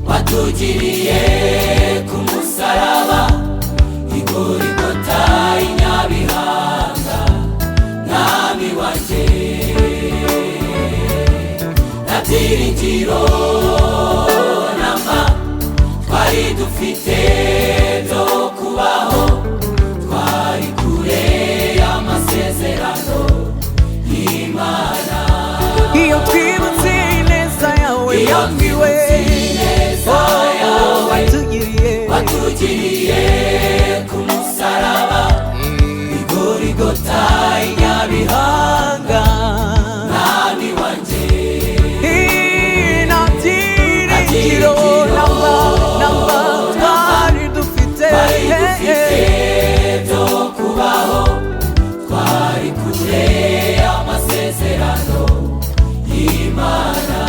watugiriye ku musaraba i Golgota i Nyabihanga, mwami wanjye nta byiringiro namba twari dufite byo kubaho, twari kure y'amasezerano y'Imana. Iyo twibutse ineza yawe yambiwe, watugiriye ku musaraba i Golgota i Nyabihanga, mwami wanjye nta byiringiro namba twari dufite byo kubaho, twari kure y'amasezerano y'Imana.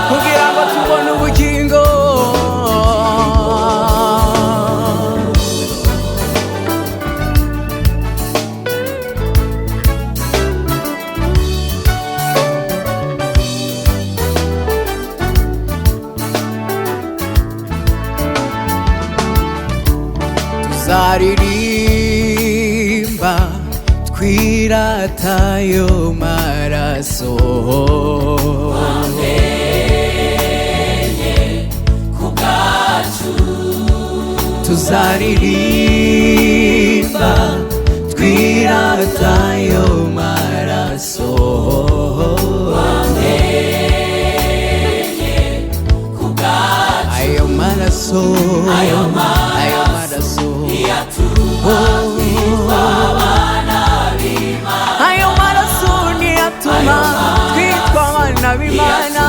kugira ngo tubone ubugingo. Tuzaririmba twirata ayo maraso wamenye ku bwacu, tuzaririmba twirata ayo maraso wamenye ku bwacu, ayo maraso iyatuma twitwa abana b'Imana, ayo maraso niyatuma twitwa abana b'Imana,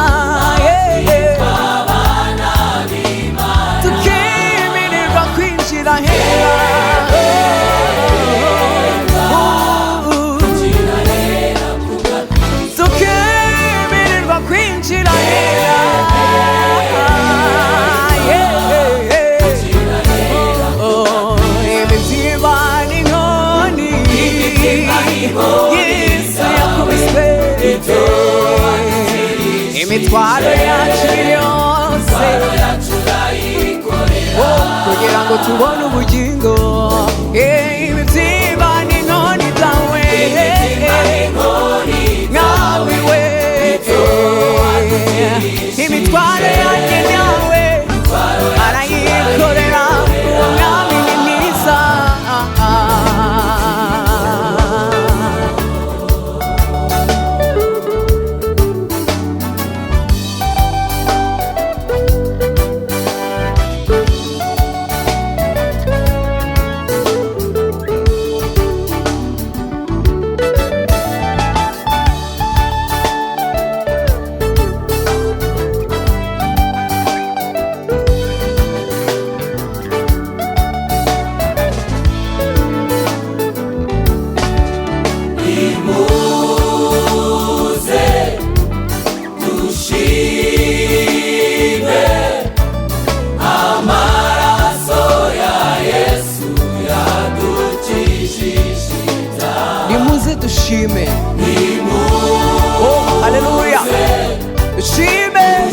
tukemererwa kwinjira hera, tukemererwa kwinjira hera, imitima n'inkoni Yesu yakubise, imitwaro yacu yose kugira ngo tubone ubugingo. Imitima n'inkoni zawe mwami we, imitwaro yanjye nawe arayikorera, umwami ni mwiza. Dushime, oh haleluya, dushime,